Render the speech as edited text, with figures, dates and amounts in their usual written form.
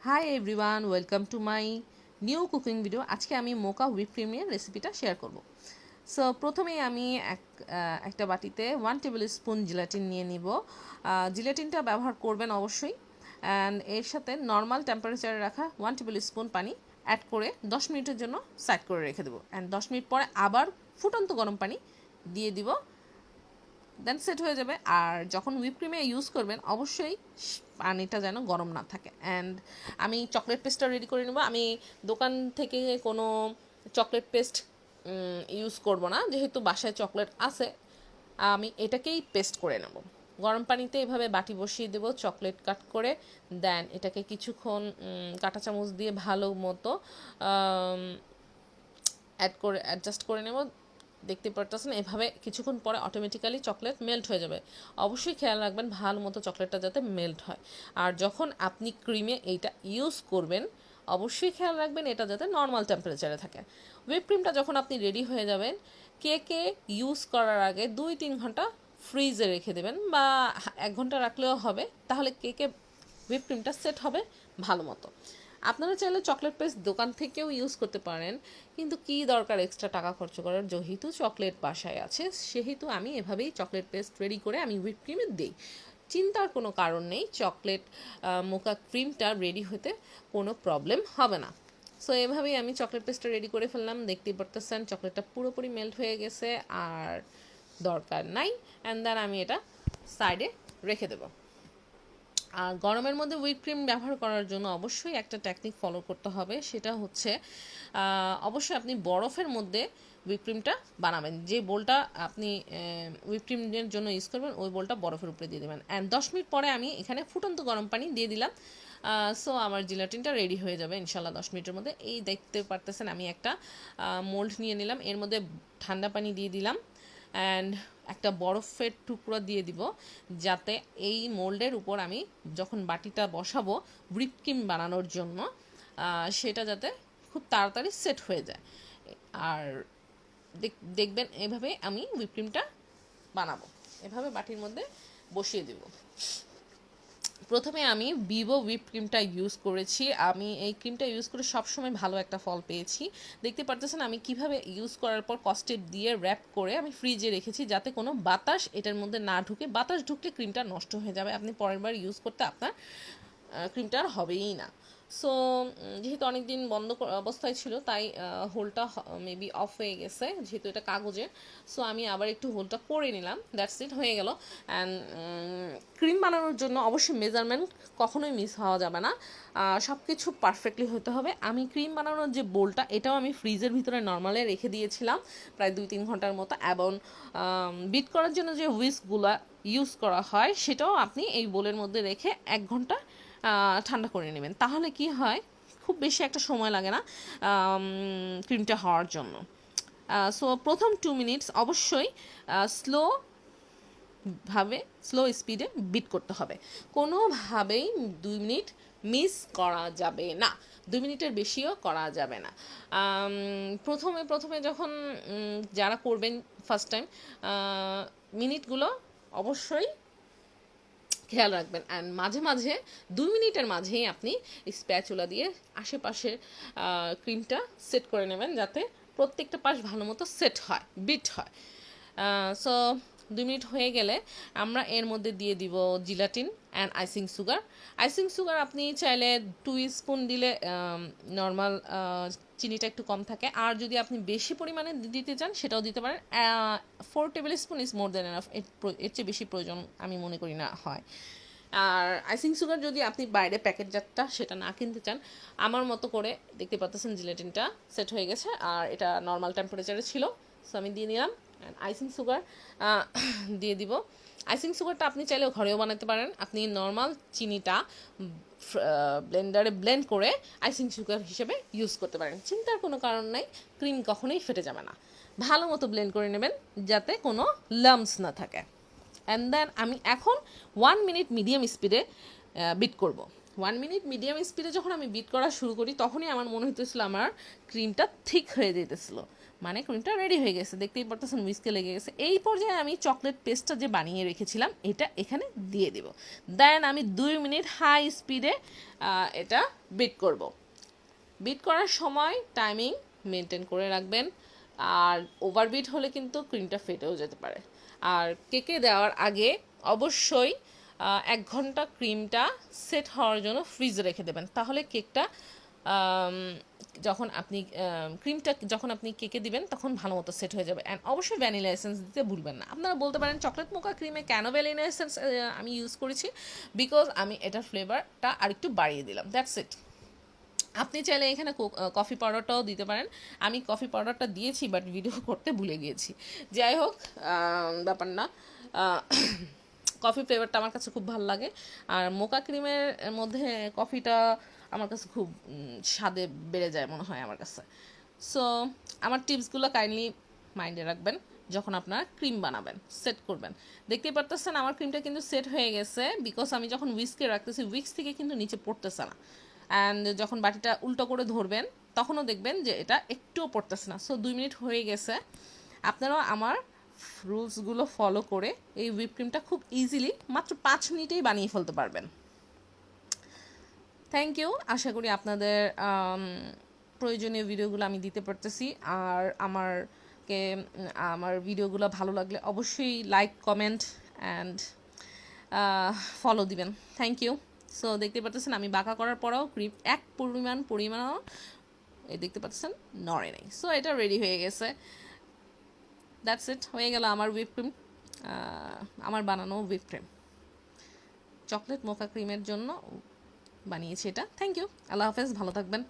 Hi everyone, welcome to my new cooking video. আজকে আমি মোকা whip ক্রিমের রেসিপিটা শেয়ার করব। সো প্রথমেই আমি একটা বাটিতে 1 টেবিল স্পুন জিলাটিন নিয়ে নিব। জিলাটিনটা ব্যবহার করবেন অবশ্যই। অ্যান্ড এর সাথে নর্মাল টেম্পারেচারে রাখা 1 টেবিল স্পুন পানি অ্যাড করে 10 মিনিটের জন্য সাইড করে রেখে দেবো। অ্যান্ড 10 মিনিট পরে আবার ফুটন্ত গরম পানি দিয়ে দিব, দেন সেট হয়ে যাবে। আর যখন হুইপ ক্রিমে ইউজ করবেন অবশ্যই পানিটা যেন গরম না থাকে। অ্যান্ড আমি চকলেট পেস্টটা রেডি করে নেব। আমি দোকান থেকে কোনো চকলেট পেস্ট ইউজ করব না, যেহেতু বাসায় চকলেট আছে। আমি এটাকেই পেস্ট করে নেব। গরম পানিতে এভাবে বাটি বসিয়ে দেবো চকলেট কাট করে, দেন এটাকে কিছুক্ষণ কাঁটা চামচ দিয়ে ভালো মতো অ্যাডজাস্ট করে নেব। দেখতে পারতেছেন এভাবে কিছুক্ষণ পরে অটোমেটিক্যালি চকলেট মেল্ট হয়ে যাবে। অবশ্যই খেয়াল রাখবেন ভালো মতো চকলেটটা যাতে মেল্ট হয়। আর যখন আপনি ক্রিমে এইটা ইউজ করবেন অবশ্যই খেয়াল রাখবেন এটা যাতে নর্মাল টেম্পারেচারে থাকে। হুইপ ক্রিমটা যখন আপনি রেডি হয়ে যাবেন, কেকে ইউজ করার আগে 2-3 ঘন্টা ফ্রিজে রেখে দেবেন, বা 1 ঘন্টা রাখলেও হবে। তাহলে কেকে হুইপ ক্রিমটা সেট হবে ভালো মতো। আপনারা চাইলে চকলেট পেস্ট দোকান থেকেও ইউজ করতে পারেন, কিন্তু কি দরকার এক্সট্রা টাকা খরচ করার, যেহেতু চকলেট বাসায় আছে সেহেতু আমি এভাবেই চকলেট পেস্ট রেডি করে আমি হুইপ ক্রিমে দিই। চিন্তার কোনো কারণ নেই, চকলেট মোকা ক্রিমটা রেডি হতে কোনো প্রবলেম হবে না। সো এভাবেই আমি চকলেট পেস্টটা রেডি করে ফেললাম। দেখতেই পারতেছেন চকলেটটা পুরোপুরি মেল্ট হয়ে গেছে, আর দরকার নাই। অ্যান্ড দেন আমি এটা সাইডে রেখে দেবো। আর গরমের মধ্যে হুইপ ক্রিম ব্যবহার করার জন্য অবশ্যই একটা টেকনিক ফলো করতে হবে, সেটা হচ্ছে অবশ্যই আপনি বরফের মধ্যে হুইপ ক্রিমটা বানাবেন। যে বোলটা আপনি হুইপ ক্রিমের জন্য ইউজ করবেন ওই বোলটা বরফের উপরে দিয়ে দেবেন। অ্যান্ড 10 মিনিট পরে আমি এখানে ফুটন্ত গরম পানি দিয়ে দিলাম। সো আমার জিলাটিনটা রেডি হয়ে যাবে ইনশাল্লাহ 10 মিনিটের মধ্যে। এই দেখতে পারতেছেন আমি একটা মোল্ড নিয়ে নিলাম, এর মধ্যে ঠান্ডা পানি দিয়ে দিলাম, অ্যান্ড একটা বরফের টুকরো দিয়ে দিব, যাতে এই মোল্ডের উপর আমি যখন বাটিটা বসাবো হুইপ ক্রিম বানানোর জন্য সেটা যাতে খুব তাড়াতাড়ি সেট হয়ে যায়। আর দেখবেন এভাবে আমি হুইপ ক্রিমটা বানাবো। এভাবে বাটির মধ্যে বসিয়ে দেব। প্রথমে আমি ভিভো হুইপ ক্রিমটা ইউজ করেছি। আমি এই ক্রিমটা ইউজ করে সবসময় ভালো একটা ফল পেয়েছি। দেখতে পারতেছেন আমি কিভাবে ইউজ করার পর কস্টেপ দিয়ে র্যাপ করে আমি ফ্রিজে রেখেছি, যাতে কোনো বাতাস এটার মধ্যে না ঢুকে। বাতাস ঢুকলে ক্রিমটা নষ্ট হয়ে যাবে, আপনি পরের বার ইউজ করতে আপনার ক্রিমটা আর হবেই না। সো যেহেতু অনেক দিন বন্ধ অবস্থায় ছিল, তাই হোলটা মেবি অফ হয়ে গেছে, যেহেতু এটা কাগজের। সো আমি আবার একটু হোলটা করে নিলাম, দ্যাটস ইট, হয়ে গেল। অ্যান্ড ক্রিম বানানোর জন্য অবশ্যই মেজারমেন্ট কখনোই মিস হওয়া যাবে না, সব কিছু পারফেক্টলি হতে হবে। আমি ক্রিম বানানোর যে বোলটা এটাও আমি ফ্রিজের ভিতরে নর্মালে রেখে দিয়েছিলাম প্রায় 2-3 ঘন্টার মতো, এবং বিট করার জন্য যে হুইস্কগুলো ইউজ করা হয় সেটাও আপনি এই বোলের মধ্যে রেখে 1 ঘন্টা ঠান্ডা করে নেবেন। তাহলে কি হয়, খুব বেশি একটা সময় লাগে না ক্রিমটা হওয়ার জন্য। সো প্রথম 2 মিনিটস অবশ্যই স্লো স্পিডে বিট করতে হবে। কোনোভাবেই 2 মিনিট মিস করা যাবে না, 2 মিনিটের বেশিও করা যাবে না। প্রথমে যখন যারা করবেন ফার্স্ট টাইম, মিনিটগুলো অবশ্যই খেয়াল রাখবেন। অ্যান্ড মাঝে মাঝে 2 মিনিটের মাঝেই আপনি স্প্যাচুলা দিয়ে আশেপাশের ক্রিমটা সেট করে নেবেন, যাতে প্রত্যেকটা পাশ ভালো মতো সেট হয়, বিট হয়। সো 2 মিনিট হয়ে গেলে আমরা এর মধ্যে দিয়ে দিব gelatine and icing sugar. Icing sugar আপনি চাইলে 2 স্পুন দিলে নর্মাল চিনিটা একটু কম থাকে, আর যদি আপনি বেশি পরিমাণে দিতে চান সেটাও দিতে পারেন। 4 table spoon is more than enough, এর চেয়ে বেশি প্রয়োজন আমি মনে করি না হয়। আর আইসিং সুগার যদি আপনি বাইরে প্যাকেটজাতটা সেটা না কিনতে চান, আমার মতো করে দেখতে পাচ্ছেন জিলেটিনটা সেট হয়ে গেছে, আর এটা নর্মাল টেম্পারেচারে ছিল। সো আমি দিয়ে নিলাম আইসিং সুগার, দিয়ে দিব। আইসিং সুগারটা আপনি চাইলেও ঘরেও বানাতে পারেন। আপনি নর্মাল চিনিটা ব্লেন্ডারে ব্লেন্ড করে আইসিং সুগার হিসেবে ইউজ করতে পারেন, চিন্তার কোনো কারণ নাই, ক্রিম কখনোই ফেটে যাবে না। ভালো মতো ব্লেন্ড করে নেবেন যাতে কোনো লাম্পস না থাকে। অ্যান্ড দেন আমি এখন 1 মিনিট মিডিয়াম স্পিডে বিট করব। 1 মিনিট মিডিয়াম স্পিডে যখন আমি বিট করা শুরু করি তখনই আমার মনে হতেছিল আমার ক্রিমটা ঠিক হয়ে যেতেছিল, মানে ক্রিমটা রেডি হয়ে গেছে, দেখতেই পারতেছেন হুইস্কে লেগে গেছে। এই পর্যায়ে আমি চকলেট পেস্টটা যে বানিয়ে রেখেছিলাম এটা এখানে দিয়ে দেব, দেন আমি 2 মিনিট হাই স্পিডে এটা বিট করব। বিট করার সময় টাইমিং মেনটেন করে রাখবেন, আর ওভারবিট হলে কিন্তু ক্রিমটা ফেটেও যেতে পারে। আর কেকে দেওয়ার আগে অবশ্যই 1 ঘন্টা ক্রিমটা সেট হওয়ার জন্য ফ্রিজে রেখে দেবেন, তাহলে কেকটা যখন আপনি ক্রিমটা যখন আপনি কেকে দিবেন তখন ভালো মতো সেট হয়ে যাবে। অ্যান্ড অবশ্যই ভ্যানিলা এসেন্স দিতে ভুলবেন না। আপনারা বলতে পারেন চকলেট মোকা ক্রিমে কেন ভ্যানিলা এসেন্স আমি ইউজ করেছি, বিকজ আমি এটার ফ্লেভারটা আরেকটু বাড়িয়ে দিলাম, দ্যাটস ইট। আপনি চাইলে এখানে কফি পাউডারটাও দিতে পারেন, আমি কফি পাউডারটা দিয়েছি বাট ভিডিও করতে ভুলে গিয়েছি। যাই হোক, ব্যাপার না। কফি ফ্লেভারটা আমার কাছে খুব ভালো লাগে, আর মোকা ক্রিমের মধ্যে কফিটা আমার কাছে খুব স্বাদে বেড়ে যায় মনে হয় আমার কাছে। সো আমার টিপসগুলো কাইন্ডলি মাইন্ডে রাখবেন যখন আপনারা ক্রিম বানাবেন, সেট করবেন। দেখতেই পারতেছেন আমার ক্রিমটা কিন্তু সেট হয়ে গেছে, বিকজ আমি যখন উইস্কে রাখতেছি উইক্স থেকে কিন্তু নিচে পড়তেছে না। অ্যান্ড যখন বাটিটা উল্টো করে ধরবেন তখনও দেখবেন যে এটা একটুও পড়তেছে না। সো 2 মিনিট হয়ে গেছে। আপনারাও আমার রুলসগুলো ফলো করে এই হুইপ ক্রিমটা খুব ইজিলি মাত্র 5 মিনিটেই বানিয়ে ফেলতে পারবেন। Thank you. আশা করি আপনাদের প্রয়োজনীয় ভিডিওগুলো আমি দিতে পারতেছি, আর আমার ভিডিওগুলো ভালো লাগলে অবশ্যই লাইক, কমেন্ট অ্যান্ড ফলো দিবেন। Thank you. সো দেখতে পাচ্ছেন আমি বাঁকা করার পরেও ক্রিম এক পরিমাণও এই দেখতে পাচ্ছেন নড়ে নেই। সো এটা রেডি হয়ে গেছে, দ্যাটস ইট। হয়ে গেল আমার হুইপ ক্রিম, আমার বানানো হুইপ ক্রিম চকলেট মোকা ক্রিমের জন্য বানিয়েছি এটা। Thank you. আল্লাহ হাফেজ, ভালো থাকবেন।